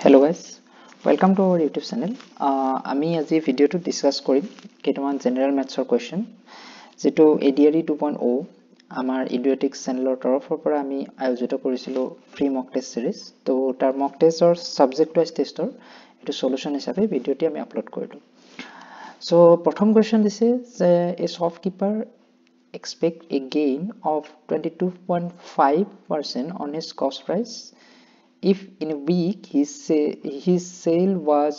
Hello guys, welcome to our YouTube channel. আমি আজি ভিডিওটো ডিসকাস কৰিম কেইটামান জেনাৰেল ম্যাথছৰ কোৱেশ্চন যেটো ADRE 2.0 আমাৰ ইডিওটিক্স চেনেলৰ তৰফৰ পৰা আমি আয়োজিত কৰিছিলো ফ্ৰী মক টেষ্ট সিৰিজ তো তাৰ মক টেষ্টৰ সাবজেক্ট ওয়াইজ টেষ্টৰ এটো সলিউশন হিচাপে ভিডিওটি আমি আপলোড কৰিলো সো প্ৰথম কোৱেশ্চন দিছে যে এ শপকিপাৰ expect a gain of 22.5% on his cost price if in a week his sale was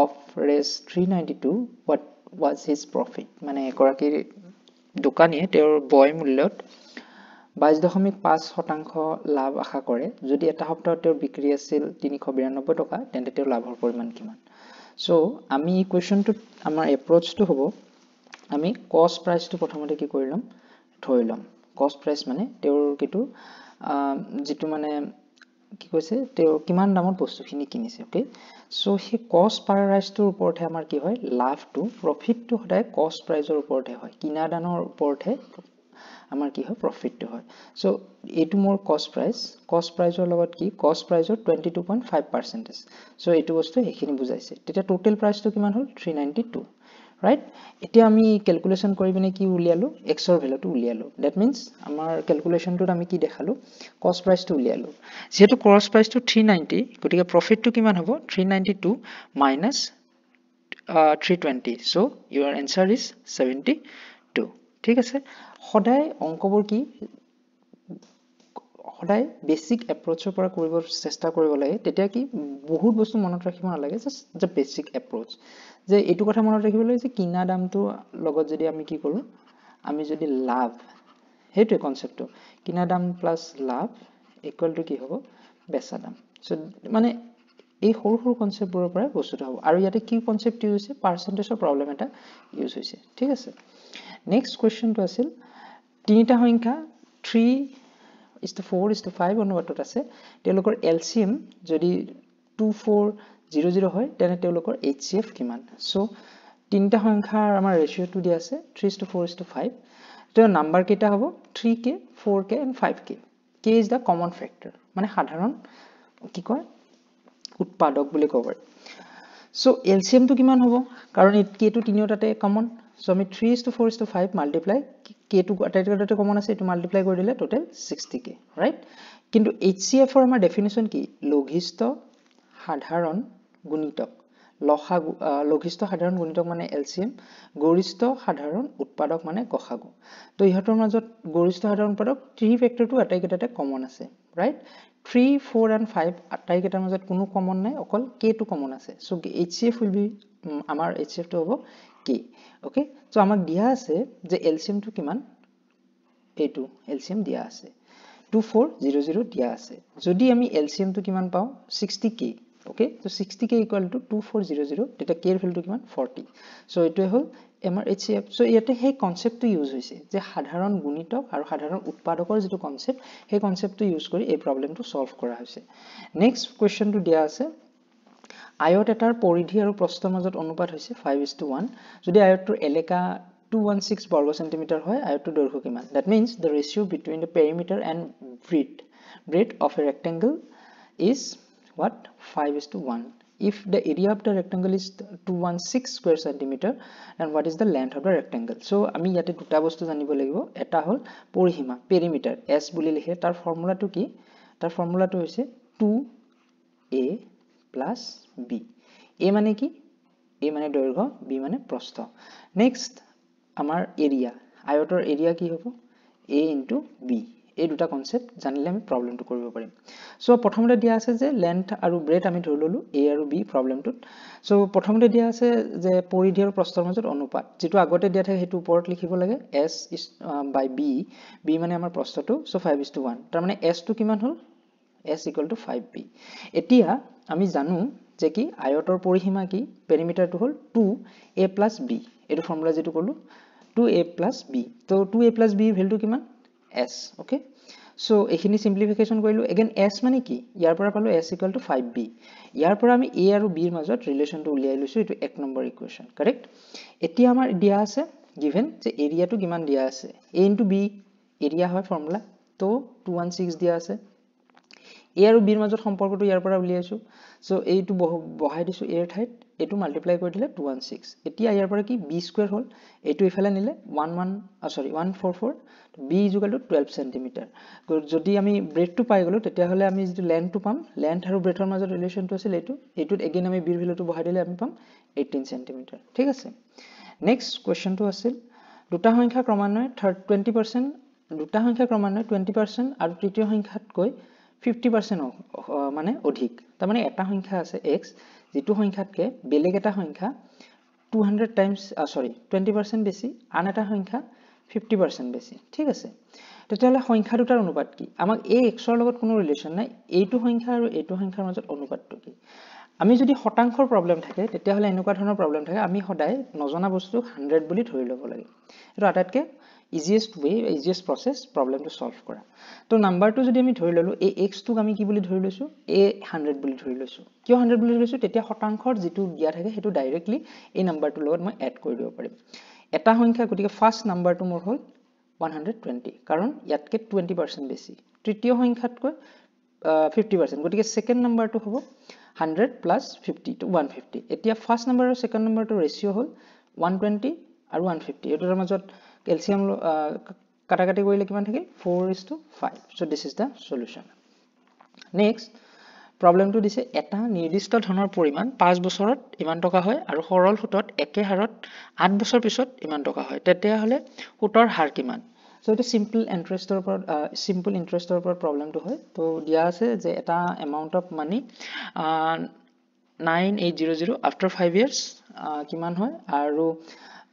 of res 392 what was his profit মানে এগৰাকী দোকানীয়ে তেওঁৰ বয় মূল্যত 22.5% লাভ আশা কৰে যদি এটা সপ্তাহত তেওঁৰ বিক্ৰী আছিল 392 টকা তেন্তে তেওঁৰ লাভৰ পৰিমাণ কিমান সো আমি এই কোৱেশ্চনটো আমাৰ এপ্ৰোচটো হ'ব আমি কষ্ট প্ৰাইসটো প্ৰথমতে কি কৰিলাম ধৰিলাম কষ্ট প্ৰাইস মানে তেওঁৰ কিটো যেটো মানে কি কৈছে তেওঁ কিমান দামত বস্তুখিনি কিনিছে ওকে সো হি কষ্ট প্ৰাইসটোৰ ওপৰতে আমাৰ কি হয় লাভটো প্ৰফিটটো সদায় কষ্ট প্ৰাইসৰ ওপৰতে হয় কিনা দানৰ ওপৰতে আমাৰ কি হয় প্ৰফিটটো হয় সো এটো মোৰ কষ্ট প্ৰাইসৰ লগত কি কষ্ট প্ৰাইসৰ 22.5% সো এটো বস্তু এখিনি বুজাইছে তেতিয়া টোটাল প্ৰাইসটো কিমান হ'ল 392 right এতিয়া আমি ক্যালকুলেশন কৰি বিনে কি উলিয়ালো x ৰ ভ্যালুটো উলিয়ালো দ্যাট মিন্স আমাৰ ক্যালকুলেশনটোত আমি কি দেখালো কষ্ট প্ৰাইসটো উলিয়ালো যেহেতু কষ্ট প্ৰাইসটো 390 গটিকে প্ৰফিটটো কিমান হ'ব 392 minus 320 so your answer is 72 ঠিক আছে সদায় অংকবোৰ কি সদায় বেসিক এপ্ৰোচৰ পৰা কৰিব চেষ্টা কৰিব লাগে তেতিয়া কি বহুত বস্তু মনত ৰাখিব নালাগে জাস্ট যে বেসিক এপ্ৰোচ যে এটো কথা মনত ৰাখিব লাগে যে কিনা দামটো লগত যদি আমি কি কৰো আমি যদি লাভ হেতু কনসেপ্টটো কিনা দাম প্লাস লাভ ইকুয়াল টু কি হ'ব বেচা দাম সো মানে এই সৰু সৰু কনসেপ্টবোৰৰ পৰা বস্তুটো হ'ব আৰু ইয়াতে কি কনসেপ্ট ইউজ হৈছে পাৰ্সেন্টেজৰ প্ৰবলেম এটা ইউজ হৈছে ঠিক আছে নেক্সট কোৱেশ্চনটো আছিল তিনিটা সংখ্যা 3:4:5 অনুপাতত আছে তেওঁলোকৰ LCM যদি 2400 হয় তেনে তেওঁলোকৰ HCF কিমান সো তিনিটা সংখ্যাৰ আমাৰ ৰেশিওটো দিয়া আছে 3:4:5 তো নাম্বাৰ কেটা হ'ব 3k 4k and 5k k is the common factor মানে সাধাৰণ কি কয় উৎপাদক বুলি ক'ব পাৰি সো LCM টো কিমান হ'ব কাৰণ k টো তিনিওটাতে কমন সো আমি 3:4:5 মাল্টিপ্লাই k টো আটাইতকৈ কমন আছে এটো মাল্টিপ্লাই কৰি দিলে টোটাল 60k ৰাইট কিন্তু HCF ৰ আমাৰ ডেফিনিশন কি লঘিষ্ঠ সাধাৰণ গুণিতক লঘিষ্ঠ সাধাৰণ গুণিতক মানে LCM গৰিষ্ঠ সাধাৰণ উৎপাদক মানে গসাগু তো ইহতৰ মাজত গৰিষ্ঠ সাধাৰণ উৎপাদক 3 ফেক্টৰটো আটাইকেটাতে কমন আছে ৰাইট 3 4 and 5 আটাইকেটাৰ মাজত কোনো কমন নাই অকল k টো কমন আছে সো HCF will be আমাৰ HCF টো হ'ব k ওকে সো আমাক দিয়া আছে যে LCM টো কিমান এইটো LCM দিয়া আছে 2400 দিয়া আছে যদি আমি LCM টো কিমান পাও 60k okay so 60k equal to 2400 এটা k এর ভ্যালুটো কিমান 40 সো এটো হল আমাৰ HCF সো ইয়াতে হে কনসেপ্টটো ইউজ হৈছে যে সাধাৰণ গুণিতক আৰু সাধাৰণ উৎপাদকৰ যেটো কনসেপ্ট হে কনসেপ্টটো ইউজ কৰি এই প্ৰবলেমটো সলভ কৰা হৈছে নেক্সট কোৱেশ্চনটো দিয়া আছে আয়ত এটাৰ পৰিধি আৰু প্ৰস্থৰ মাজত অনুপাত হৈছে 5:1 যদি আয়তটোৰ এলেকা 216 বৰ্গ সেন্টিমিটাৰ হয় আয়তটোৰ দৈৰ্ঘ্য কিমান that means the ratio between the perimeter and breadth of a rectangle is what 5:1 if the area of the rectangle is 216 square centimeter and what is the length of the rectangle so আমি ইয়াতে দুটা বস্তু জানিব লাগিব এটা হল পৰিসীমা perimeter s বুলি লিখে তাৰ ফৰ্মুলাটো কি তাৰ ফৰ্মুলাটো হৈছে 2a plus b a মানে কি a মানে দৈৰ্ঘ্য b মানে প্ৰস্থ নেক্সট আমাৰ এৰিয়া আয়তৰ এৰিয়া কি হ'ব a into b এই দুটা কনসেপ্ট জানিলে আমি প্ৰবলেমটো কৰিব পাৰিম সো প্ৰথমতে দিয়া আছে যে লেন্থ আৰু ব্ৰেথ আমি ধৰি ললো a আৰু b প্ৰবলেমটোত সো প্ৰথমতে দিয়া আছে যে পৰিধি আৰু প্ৰস্থৰ মাজত অনুপাত যেটো আগতে দিয়া থাকে হেতু ওপৰত লিখিব লাগে s by b b মানে আমাৰ প্ৰস্থটো সো 5:1 তাৰ মানে s টো কিমান হ'ল s equal to 5b এতিয়া আমি জানো যে কি আয়তৰ পৰিসীমা কি পেৰিমিটাৰটো হ'ল 2a plus b এটো ফৰ্মুলা যেটো কলো 2a plus b তো 2a plus b ভ্যালুটো কিমান s okay so এখিনি সিম্পলিফিকেশন কৰিলো again s মানে কি ইয়াৰ পৰা পালো s equal to 5b ইয়াৰ পৰা আমি a আৰু b ৰ মাজত ৰিলেশনটো উলিয়াই লৈছো এটো এক নম্বৰ ইকুৱেশন কাৰেক্ট এতিয়া আমাৰ দিয়া আছে given যে এৰিয়াটো কিমান দিয়া আছে a into b এৰিয়া হয় ফৰ্মুলা তো 216 দিয়া আছে a আৰু b ৰ মাজত সম্পৰ্কটো ইয়াৰ পৰা উলিয়াইছো সো এইটো বহাই দিছো a ৰ ঠাইত এটো মাল্টিপ্লাই কৰি দিলে 216 এতিয়া ইয়াৰ পৰা কি b স্কয়াৰ হল এটো ইফালে নিলে 144 b = 12 cm যদি আমি ব্ৰেডটো পাই গলো তেতিয়া হলে আমি যেটো লেন্থটো পাম লেন্থ আৰু ব্ৰেডৰ মাজত ৰিলেশনটো আছিল এটোত এগেইন আমি b ৰ ভ্যালুটো বহাই দিলে আমি পাম 18 cm ঠিক আছে নেক্সট কোৱেশ্চনটো আছিল দুটা সংখ্যা ক্ৰমান্বয়ে 20% দুটা সংখ্যা ক্ৰমান্বয়ে 20% আৰু তৃতীয় সংখ্যাতকৈ 50% মানে অধিক তাৰ মানে এটা সংখ্যা আছে x যেটো সংখ্যাতকে বেলেগ এটা সংখ্যা 200 টাইমস 20% বেছি আন এটা সংখ্যা 50% বেছি ঠিক আছে তেতিয়াহলে সংখ্যা দুটাৰ অনুপাত কি আমাক এই x ৰ লগত কোনো ৰিলেশন নাই এইটো সংখ্যা আৰু এইটো সংখ্যাৰ মাজত অনুপাতটো কি আমি যদি শতাংশৰ প্ৰবলেম থাকে তেতিয়াহলে এনেকুৱা ধৰণৰ প্ৰবলেম থাকে আমি সদায় নজনা বস্তু 100 বুলি ধৰি ল'ব লাগে এটো আটাইতকৈ easiest way easiest process problem to solve কৰা তো নাম্বাৰটো যদি আমি ধৰি ললো এই x টোক আমি কি বুলি ধৰি লৈছো a 100 বুলি ধৰি লৈছো কিয় 100 বুলি লৈছো তেতিয়া শতাংশৰ যেটো দিয়া থাকে হেতু ডাইৰেক্টলি এই নাম্বাৰটোৰ লগত মই এড কৰি দিব পাৰিম এটা সংখ্যা গতিকে ফাৰ্স্ট নাম্বাৰটো মোৰ হ'ল 120 কাৰণ ইয়াতকে 20% বেছি তৃতীয় সংখ্যাতকৈ 50% গতিকে সেকেন্ড নাম্বাৰটো হ'ব 100 plus 50 to 150 এতিয়া ফাৰ্স্ট নাম্বাৰ আৰু সেকেন্ড নাম্বাৰটো ৰেশিও হ'ল 120 আৰু 150 এটোৰ মাজত এলসিএম কাটাকাটি কৰিলে কিমান থাকিল 4:5 so this is the solution next প্ৰবলেমটো দিছে এটা নিৰ্দিষ্ট ধনৰ পৰিমাণ 5 বছৰত ইমান টকা হয় আৰু সৰল সুতত একে হাৰত 8 বছৰ পিছত ইমান টকা হয় তেতিয়া হলে সুতৰ হাৰ কিমান so এটা সিম্পল ইন্টাৰেষ্টৰ ওপৰত প্ৰবলেমটো হয় তো দিয়া আছে যে এটা amount of money 9800 after 5 years কিমান হয় আৰু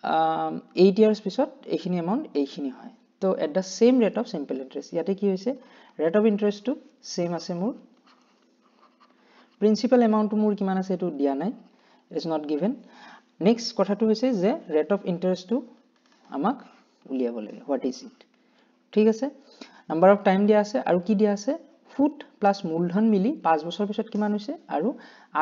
8 years পিছত এইখিনি এমাউন্ট এইখিনি হয় তো at the same rate of simple interest ইয়াতে কি হৈছে rate of interest টো same আছে মোৰ principal amount টো মোৰ কিমান আছে এটো দিয়া নাই it is not given next কথাটো হৈছে যে rate of interest টো আমাক উলিয়াব লাগে what is it ঠিক আছে number of time দিয়া আছে আৰু কি দিয়া আছে ফুট প্লাস মূলধন মিলি 5 বছৰ পিছত কিমান হৈছে আৰু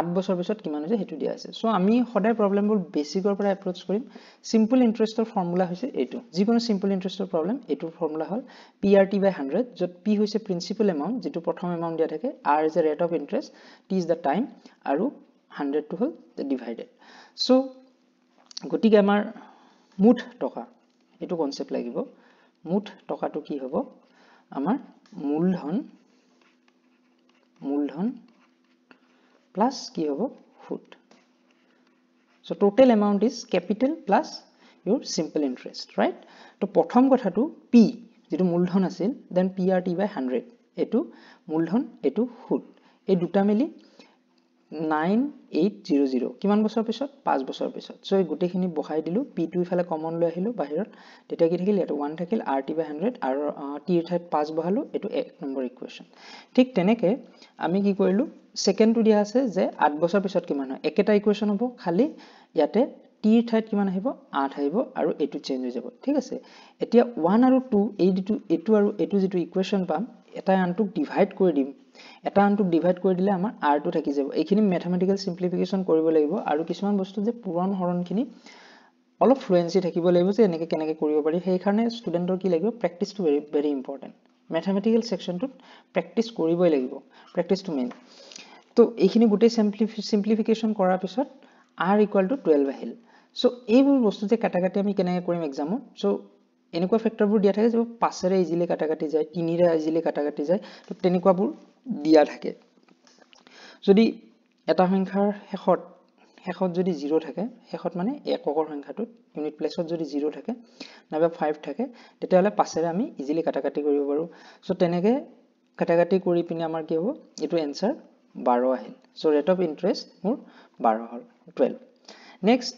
8 বছৰ পিছত কিমান হৈছে হেতু দিয়া আছে সো আমি সদায় প্ৰবলেমবোৰ বেসিকৰ পৰা এপ্ৰোচ কৰিম সিম্পল ইন্টাৰেষ্টৰ ফৰ্মুলা হৈছে এটো যিকোনো সিম্পল ইন্টাৰেষ্টৰ প্ৰবলেম এটোৰ ফৰ্মুলা হ'ল PRT/100 যত P হৈছে প্ৰিন্সিপাল এমাউন্ট যেটো প্ৰথম এমাউন্ট দিয়া থাকে R is the rate of interest T is the time আৰু 100 টো হ'ল the divided সো গতিকে আমাৰ মুঠ টকা এটো কনসেপ্ট লাগিব মুঠ টকাটো কি হ'ব আমাৰ মূলধন plus কি হ'ব foot so total amount is capital plus your simple interest right তো প্ৰথম কথাটো p যেটো মূলধন আছিল then PRT/100 এটো মূলধন এটো ফুট এই দুটা মিলি 9800 কিমান বছৰ পিছত 5 বছৰ পিছত সো এই গুটেখিনি বহাই দিলো p টো ইফালে কমন লৈ আহিলো বাহিৰত তেতিয়া কি থাকিল এটা 1 থাকিল RT/100 আৰু t ৰ ঠাইত 5 বহালো এটো এক নম্বৰ ইকুৱেচন ঠিক তেনেকে আমি কি কৰিলো সেকেন্ডটো দিয়া আছে যে 8 বছৰ পিছত কিমান হয় একেটা ইকুৱেচন হ'ব খালি ইয়াতে t ৰ ঠাইত কিমান আহিব 8 আহিব আৰু এটো চেঞ্জ হৈ যাব ঠিক আছে এতিয়া 1 আৰু 2 এটো আৰু এটো যেটো ইকুৱেচন পাম এটা আনটোক ডিভাইড কৰি দিম এটা আনটোক ডিভাইড কৰি দিলে আমাৰ r টো থাকি যাব এইখিনি ম্যাথমেটিক্যাল সিম্পলিফিকেশন কৰিব লাগিব আৰু কিছুমান বস্তু যে পুৰণ হৰণখিনি অলপ ফ্লুয়েন্সি থাকিব লাগিব যে এনেকে কেনেকে কৰিব পাৰি সেই কাৰণে ষ্টুডেন্টৰ কি লাগিব practice to very important mathematical সেকশনটো প্ৰেক্টিস কৰিবই লাগিব প্ৰেক্টিস টু মেইন তো এইখিনি গুটে সিম্পলিফিকেশন কৰাৰ পিছত r = 12 আহিল সো এইবোৰ বস্তু যে কাটাকাটি আমি কেনেকে কৰিম এক্সামত সো এনেকুৱা ফেক্টৰবোৰ দিয়া থাকে যে 5 ৰে ইজিলি কাটাকাটি যায় 3 ৰে ইজিলি কাটাকাটি যায় তো তেনেকুৱাবোৰ দিয়া থাকে যদি এটা সংখ্যাৰ শেষত যদি 0 থাকে শেষত মানে এককৰ সংখ্যাটোত ইউনিট প্লেছত যদি 0 থাকে নাইবা 5 থাকে তেতিয়াহলে 5 ৰে আমি ইজিলি কাটাকাটি কৰিব পাৰো সো তেনেকে কাটাকাটি কৰি পিনে আমাৰ কি হ'ব এটো এনসাৰ 12 আহিল সো ৰেট অফ ইন্টাৰেষ্ট মোৰ 12 হল 12 নেক্সট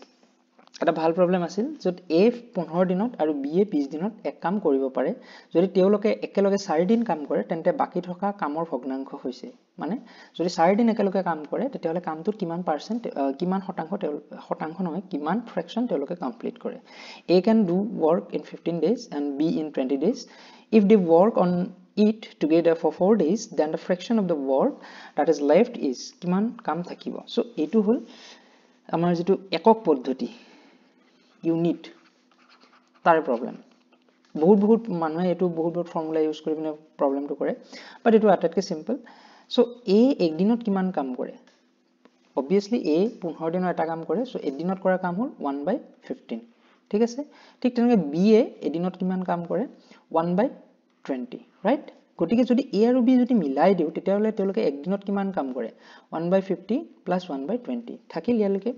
এটা ভাল প্ৰবলেম আছিল যত a 15 দিনত আৰু b 20 দিনত এক কাম কৰিব পাৰে যদি তেওঁলোকে একেলগে 4 দিন কাম কৰে তেন্তে বাকি থকা কামৰ ভগ্নাংশ হৈছে মানে যদি 4 দিন একেলগে কাম কৰে তেতিয়াহলে কামটোত কিমান পাৰ্সেন্ট কিমান শতাংশ নহয় কিমান ফ্ৰেকশন তেওঁলোকে কমপ্লিট কৰে a can do work in 15 days and b in 20 days if they work on it together for 4 days then the fraction of the work that is left is কিমান কাম থাকিব সো এটো হল আমাৰ যেটো একক পদ্ধতি ইউনিট তাৰ প্ৰবলেম বহুত মানুহে এটো বহুত ফৰ্মুলা ইউজ কৰি পিনে প্ৰবলেমটো কৰে বাট এটো আটাইতকৈ সিম্পল সো এ একদিনত কিমান কাম কৰে obviously a 15 দিনৰ এটা কাম কৰে সো এদিনত কৰা কাম হল 1/15 ঠিক আছে ঠিক তেনেকৈ b এ এদিনত কিমান কাম কৰে 1/20 ৰাইট গতিকে যদি a আৰু b যদি মিলাই দিও তেতিয়াহলে তেওঁলোকে একদিনত কিমান কাম কৰে 1/50 প্লাস 1/20 থাকিল ইয়ালৈকে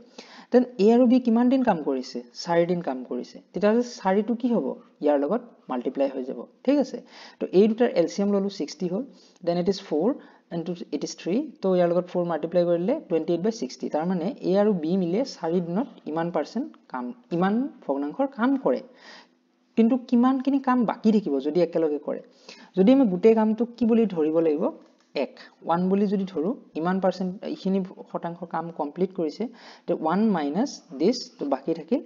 দেন a আৰু b কিমান দিন কাম কৰিছে 4 দিন কাম কৰিছে তেতিয়াহলে 4 টো কি হ'ব ইয়াৰ লগত মাল্টিপ্লাই হৈ যাব ঠিক আছে তো এই দুটাৰ এলসিএম ললো 60 হ'ল then it is 4 and it is 3 তো ইয়াৰ লগত 4 মাল্টিপ্লাই কৰিলে 28/60 তাৰ মানে a আৰু b মিলে 4 দিনত ইমান পাৰ্সেন্ট কাম ইমান ভগ্নাংশৰ কাম কৰে কিন্তু কিমানখিনি কাম বাকি থাকিব যদি একেলগে কৰে যদি আমি গুটে কামটো কি বুলি ধৰিব লাগিব 1 বুলি যদি ধৰো ইমান পাৰ্সেন্ট ইখিনি শতাংশ কাম কমপ্লিট কৰিছে তে 1 মাইনাস দিস তো বাকি থাকিল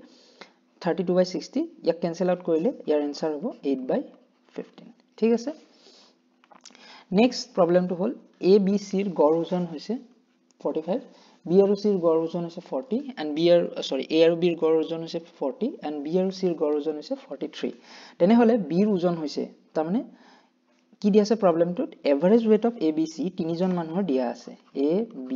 32/60 ইয়াক ক্যান্সেল আউট কৰিলে ইয়াৰ আনসাৰ হ'ব 8/15 ঠিক আছে নেক্সট প্ৰবলেমটো হ'ল a b c ৰ গড় ওজন হৈছে 45 b আৰু c ৰ গড় ওজন হৈছে 40 and b আৰু সৰি a আৰু b ৰ গড় ওজন হৈছে 40 and b আৰু c ৰ গড় ওজন হৈছে 43 তেনে হলে b ৰ ওজন হৈছে তাৰ মানে কি দিয়া আছে প্ৰবলেমটোত average weight of a b c তিনিজন মানুহৰ দিয়া আছে a b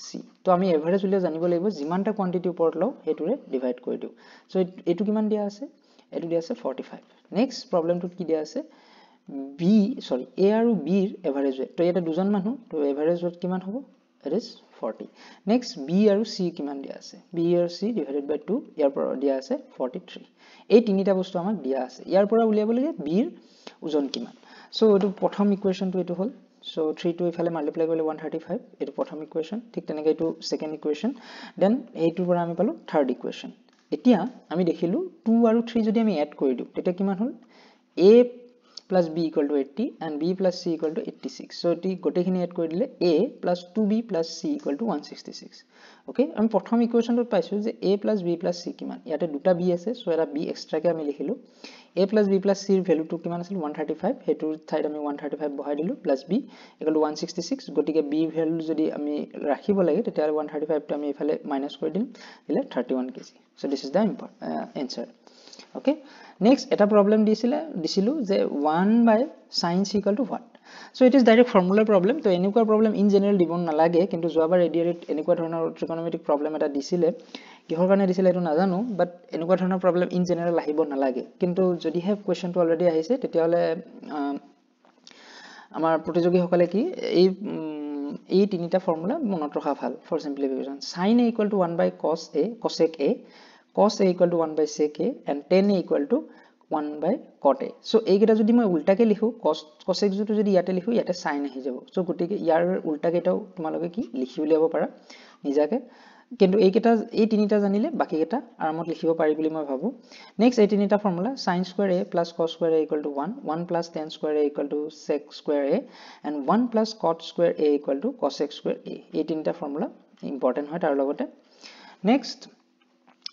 c তো আমি এভাৰেজ উলিয়া জানিব লাগিব যিমানটা কোয়ান্টিটি ওপৰত লও হেতুৰে ডিভাইড কৰি দিও সো এটো কিমান দিয়া আছে এটো দিয়া আছে 45 নেক্সট প্ৰবলেমটোত কি দিয়া আছে b sorry a আৰু b ৰ এভাৰেজ ওয়েট তো এটা দুজন মানুহ তো এভাৰেজ ওয়েট কিমান হ'ব ইট ইজ 40 নেক্সট b আৰু c কিমান দিয়া আছে b আৰু c ডিভাইডেড বাই 2 ইয়াৰ পৰা দিয়া আছে 43 এই তিনিটা বস্তু আমাক দিয়া আছে ইয়াৰ পৰা উলিয়াব লাগে b ৰ ওজন কিমান সো এটো প্ৰথম ইকুৱেচনটো এটো হ'ল সো 3 টো ইফালে মাল্টিপ্লাই কৰিলে 135 এটো প্ৰথম ইকুৱেচন ঠিক তেনেকৈ এটো সেকেন্ড ইকুৱেচন দেন এইটোৰ পৰা আমি পালো থাৰ্ড ইকুৱেচন এতিয়া আমি দেখিলো 2 আৰু 3 যদি আমি এড কৰি দিও তেতিয়া কিমান হ'ল a plus b equal to 80 and b plus c equal to 86 so এটি গোটেখিনি এড কৰি দিলে a plus 2b plus c equal to 166 okay আমি প্ৰথম ইকুৱেচনটোত পাইছো যে a plus b plus c কিমান ইয়াতে দুটা b আছে সো এটা b এক্সট্ৰা কে আমি লিখিলো a plus b plus c ৰ ভ্যালুটো কিমান আছিল 135 হেতুৰ ঠাইত আমি 135 বহাই দিলো plus b equal to 166 গটিকে b ভ্যালু যদি আমি ৰাখিব লাগে তেতিয়া 135 টো আমি ইফালে মাইনাস কৰি দিম দিলে 31 kg so this is the answer okay next eta problem disilu je 1 by sin c equal to what so it is direct formula problem to enikwa problem in general dibon na lage kintu joabar ediarit enikwa dhoroner trigonometric problem eta disile kihor kane disile etu najanu but enikwa dhoroner problem in general ahibo na lage kintu jodi have question to already ahise tetiale amar protijogi hokale ki ei tinita formula monot rakha bhal for simplification sin a equal to 1 by cos a cosec a cos a equal to 1 by sec a and tan a equal to 1 by cot a so ei geta jodi moi ulta ke likhu cosec jutu jodi yate likhu yate sin ahi jabo so gotike yar ulta ketao tumaloge ki likhi uliabo para nijake কিন্তু এই কেটা এই তিনিটা জানিলে বাকি কেটা আৰামত লিখিব পাৰি বুলি মই ভাবো নেক্সট এই তিনিটা formula sin square a plus cos square a equal to 1 1 plus tan square a equal to sec square a and 1 plus cot square a equal to cosec square a এই তিনিটা ফৰ্মুলা ইম্পৰ্টেন্ট হয় তাৰ লগতে next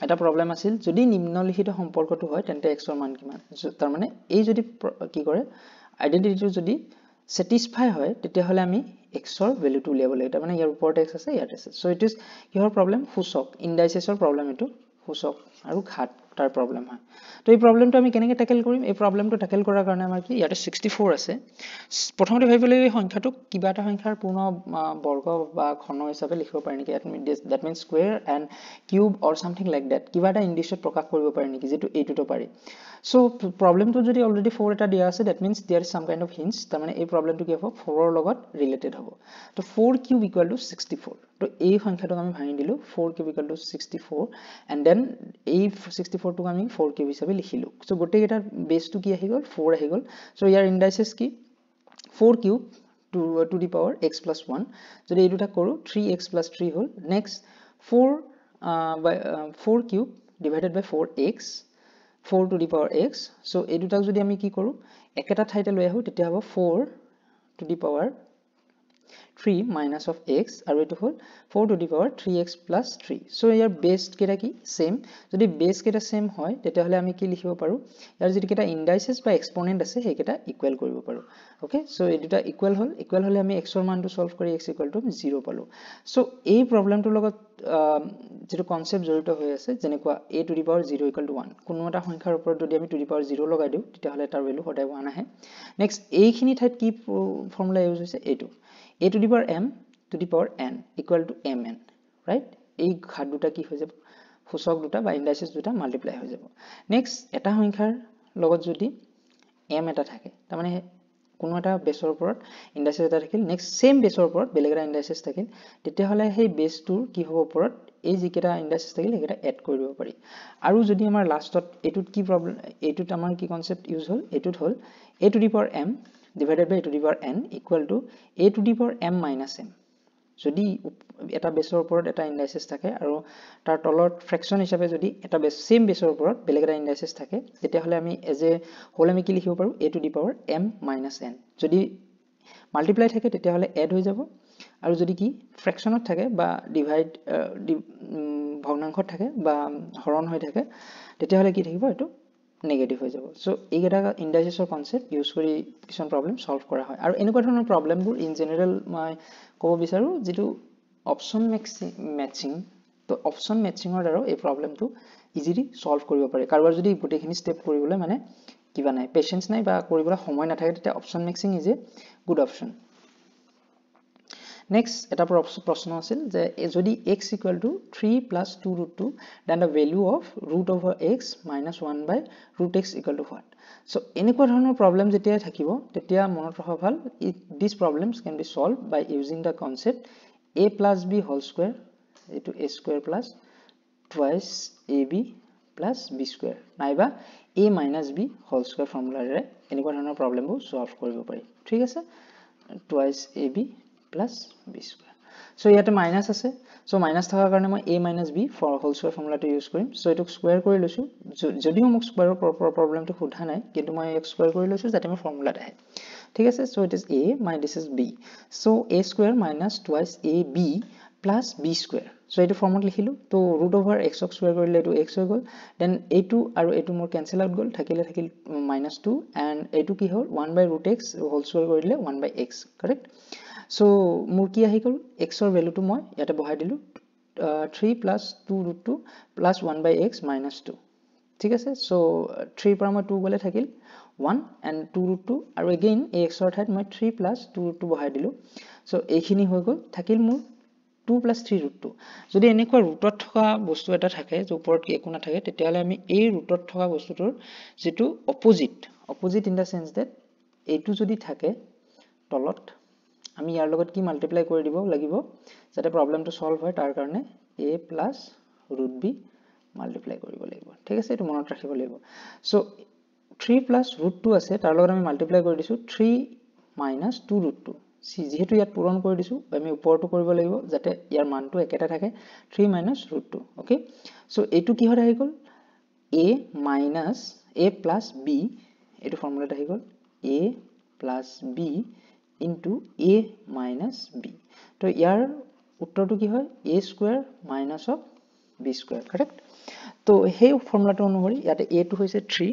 এটা problem আছিল যদি নিম্নলিখিত সম্পৰ্কটো হয় তেন্তে x ৰ মান কিমান তাৰ মানে এই যদি কি কৰে আইডেন্টিটিটো যদি satisfy হয় তেতিয়া হলে আমি x ৰ ভ্যালুটো উলিয়াব লাগে তাৰ মানে ইয়াৰ ওপৰত x আছে ইয়াত আছে সো ইট ইজ কিহৰ প্ৰবলেম ফুসক ইনডাইসেছৰ প্ৰবলেম এটো ফুসক আৰু ঘাত তাৰ প্ৰবলেম হয় তো এই প্ৰবলেমটো আমি কেনেকৈ ট্যাকেল কৰিম এই প্ৰবলেমটো ট্যাকেল কৰাৰ কাৰণে আমাৰ কি ইয়াতে 64 আছে প্ৰথমতে ভাবিলে এই সংখ্যাটো কিবা এটা সংখ্যাৰ পূৰ্ণ বৰ্গ বা ঘন হিচাপে লিখিব পাৰি নেকি that means square and cube or something like that কিবা এটা ইংলিশত প্ৰকাশ কৰিব পাৰি নেকি যেটো এইটোটো পাৰি সো প্ৰবলেমটো যদি অলৰেডি 4 এটা দিয়া আছে that means there is some kind of hints তাৰ মানে এই প্ৰবলেমটো কি হ'ব 4 ৰ লগত ৰিলেটেড হ'ব তো 4 cube equal to 64 তো এই সংখ্যাটো আমি ভাঙি দিলো 4 cube equal to 64 and then এই 64 টো আমি 4 cube হিচাপে লিখিলো সো গোটেই এটাৰ বেসটো কি আহি গল 4 আহি গল সো ইয়াৰ ইনডাইসেস কি 4 cube to the power x plus 1 যদি এই দুটা কৰো 3x plus 3 hall next 4 cube divided by 4x 4 to the power x so এই দুটাক যদি আমি কি কৰো একেটা ঠাইতে লৈ আহো তেতিয়া হ'ব 4 to the power 3 minus of x আৰু এটো হল 4 to the power 3x plus 3 so year base কেটা কি সেম যদি বেস কেটা সেম হয় তেতিয়া হলে আমি কি লিখিব পাৰো ইয়াৰ যদি কেটা ইনডাইসেস বা এক্সপোনেন্ট আছে সেই কেটা ইকুৱেল কৰিব পাৰো ওকে সো এই দুটা ইকুৱেল হলে আমি x ৰ মানটো সলভ কৰি x equal to 0 পালো সো এই প্ৰবলেমটোৰ লগত যেটো কনসেপ্ট জড়িত হৈ আছে যেনেকুৱা a to the power 0 equal to 1 কোনো এটা সংখ্যাৰ ওপৰত যদি আমি to the power 0 লগাই দিও তেতিয়া হলে তাৰ ভ্যালু সদায় 1 আহে নেক্সট এইখিনি ঠাইত কি ফৰ্মুলা ইউজ হৈছে এটো a to the power m to the power n equal to mn, right? এই ঘাত দুটা কি হৈ যাব, ফুসক দুটা বা ইন্ডাইসেস দুটা মাল্টিপ্লাই হৈ যাব। নেক্সট এটা সংখ্যাৰ লগত যদি m এটা থাকে, তাৰ মানে কোনো এটা বেসৰ ওপৰত ইন্ডাইসেস এটা থাকিল, নেক্সট সেম বেসৰ ওপৰত বেলেগ এটা ইন্ডাইসেস থাকিল, তেতিয়া হলে সেই বেসটোৰ কি হ'ব ওপৰত এই যিকেটা ইন্ডাইসেস থাকিল সেইকেটা এড কৰি দিব পাৰি। আৰু যদি আমাৰ লাষ্টত এটুত কি প্ৰবলেম, এটুত আমাৰ কি কনসেপ্ট ইউজ হল, এটুত হল a to the power m divided by a to the power n equal to a to the power m minus m। যদি এটা বেসৰ ওপৰত এটা ইন্ডাইসেস থাকে আৰু তাৰ তলত ফ্ৰেকশন হিচাপে যদি এটা সেম বেসৰ ওপৰত বেলেগ এটা ইন্ডাইসেস থাকে, তেতিয়া হলে আমি এজ এ হোল আমি কি লিখিব পাৰো, a to the power m minus n। যদি মাল্টিপ্লাই থাকে তেতিয়া হলে এড হৈ যাব, আৰু যদি কি ফ্ৰেকশনত থাকে বা ডিভাইড ভগ্নাংশত থাকে বা হৰণ হৈ থাকে, তেতিয়া হলে কি থাকিব, এটো নেগেটিভ হৈ যাব। সো এইকেইটা ইন্ডাইসেসৰ কনসেপ্ট ইউজ কৰি কিছুমান প্ৰবলেম সলভ কৰা হয়। আৰু এনেকুৱা ধৰণৰ প্ৰবলেমবোৰ ইন জেনাৰেল মই ক'ব বিচাৰো যেটো অপচন ম্যাচিং, তো অপচন ম্যাচিংৰ দ্বাৰা এই প্ৰবলেমটো ইজিলি সলভ কৰিব পাৰি। কাৰোবাৰ যদি গোটেইখিনি স্টেপ কৰিবলৈ মানে কিবা নাই, পেশেন্স নাই বা কৰিবলৈ সময় নাথাকে, তেতিয়া option matching is a good option. Next এটা প্ৰশ্ন আছিল যে যদি x equal to 3 plus 2 root 2 then the value of root over x minus 1 by root x equal to what? So এনেকুৱা ধৰণৰ প্ৰবলেম যেতিয়া থাকিব তেতিয়া মনত ৰখা ভাল, these problems can be solved by using the concept a plus b whole square eto a square plus twice ab plus b square নাইবা a minus b whole square ফৰ্মুলাৰে এনেকুৱা ধৰণৰ প্ৰবলেমবোৰ সলভ কৰিব পাৰি। ঠিক আছে, twice ab plus b square। So ইয়াতে minus আছে, so minus থাকাৰ কাৰণে মই a minus b for whole square ফৰ্মুলাটো ইউজ কৰিম। so এটো স্কয়াৰ কৰি লৈছো, যদিও মোক স্কয়াৰৰ প্ৰবলেমটো সোধা নাই, কিন্তু মই এক স্কয়াৰ কৰি লৈছো যাতে মোৰ ফৰ্মুলাত আহে। ঠিক আছে, so it is a minus this is b, so a square minus twice ab plus b square। so এটো ফৰ্মত লিখিলো, তো root over x ক স্কয়াৰ কৰিলে এটো x হৈ গল, দেন a2 আৰু a2 মোৰ কেনসেল আউট গল, থাকিল -2 and a2 কি হল 1 by root x whole square কৰিলে 1 by x, करेक्ट। So মোৰ কি আহি গল, x ৰ ভ্যালুটো মই ইয়াতে বহাই দিলো 3 plus 2 root 2 plus 1 by x minus 2। ঠিক আছে, so 3 পৰা মই 2 গলে থাকিল 1 and 2 root 2 আৰু again এই x ৰ ঠাইত মই 3 plus 2 root 2 বহাই দিলো, so এইখিনি হৈ গল, থাকিল মোৰ 2 plus 3 root 2। যদি এনেকুৱা ৰুটত থকা বস্তু এটা থাকে যে ওপৰত একো না থাকে, তেতিয়া হলে আমি এই ৰুটত থকা বস্তুটোৰ যেটো opposite in the sense that এইটো যদি থাকে তলত, আমি ইয়াৰ লগত কি মাল্টিপ্লাই কৰি দিব লাগিব যাতে প্ৰবলেমটো সলভ হয়, তাৰ কাৰণে a plus root b multiply কৰিব লাগিব। ঠিক আছে, এটো মনত ৰাখিব লাগিব। সো 3 plus root 2 আছে, তাৰ লগত আমি মাল্টিপ্লাই কৰি দিছো 3 minus 2 root 2। যেহেতু ইয়াত পূৰণ কৰি দিছো, আমি ওপৰটো কৰিব লাগিব যাতে ইয়াৰ মানটো একেটা থাকে, 3 minus root 2। ওকে, সো এটো কি হয় আহি গল a minus a plus b, এটো ফৰ্মুলাত আহি গল a plus b into a minus b। তো ইয়াৰ উত্তৰটো কি হয় a square minus of b square, correct। তো সেই ফৰ্মুলাটো অনুসৰি ইয়াতে a টো হৈছে 3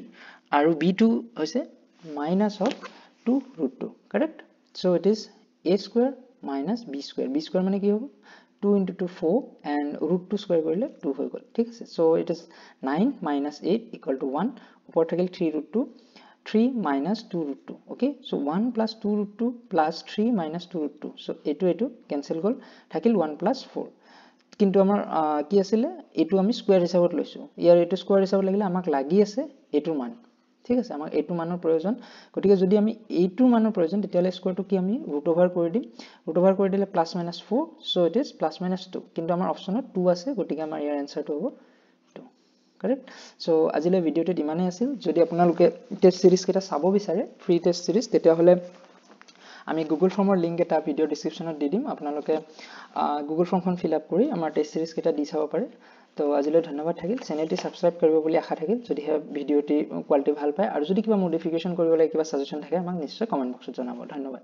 আৰু b টো হৈছে minus of 2 root 2, correct। So it is a square minus b square, b square মানে কি হ'ব 2 into 2 4 and root 2 square কৰিলে 2 হৈ গল। ঠিক আছে, so it is 9 minus 8 equal to 1, ওপৰত থাকিল 3 root 2, 3 minus 2 root 2। okay, so 1 plus 2 root 2 plus 3 minus 2 root 2, so এটো cancel গল, থাকিল 1 plus 4। কিন্তু আমাৰ কি আছিল, এটো আমি স্কয়াৰ হিচাপত লৈছো, ইয়াৰ এটো স্কয়াৰ হিচাপত লাগিলে আমাক লাগি আছে এটোৰ মান। ঠিক আছে, আমাক এটো মানৰ প্ৰয়োজন, গতিকে যদি আমি এইটো মানৰ প্ৰয়োজন তেতিয়ালে স্কয়াৰটো কি আমি ৰুট ওভাৰ কৰি দিম, ৰুট ওভাৰ কৰি দিলে plus minus 4, so it is plus minus 2, কিন্তু আমাৰ অপচনত 2 আছে, গতিকে আমাৰ ইয়াৰ আনসাৰটো হ'ব 2, करेक्ट। सो আজিলৈ ভিডিওটো ইমানেই আছিল। যদি আপোনালোকে টেস্ট সিরিজ কেটা চাব বিচাৰে ফ্ৰী টেস্ট সিৰিজ, তেতিয়া হলে আমি গুগল ফৰ্মৰ লিংক এটা ভিডিও ডেসক্ৰিপচনত দি দিম, আপোনালোকে গুগল ফৰ্মখন ফিল আপ কৰি আমাৰ টেস্ট সিৰিজ কেটা দি চাব পাৰে। তো আজিলৈ ধন্যবাদ থাকিল, চেনেলটি সাবস্ক্ৰাইব কৰিব বুলি আশা থাকিল যদি ভিডিওটি কোৱালিটি ভাল পায়, আৰু যদি কিবা মডিফিকেশন কৰিব লাগে, কিবা সাজেশন থাকে আমাক নিশ্চয় কমেন্ট বক্সত জনাব। ধন্যবাদ।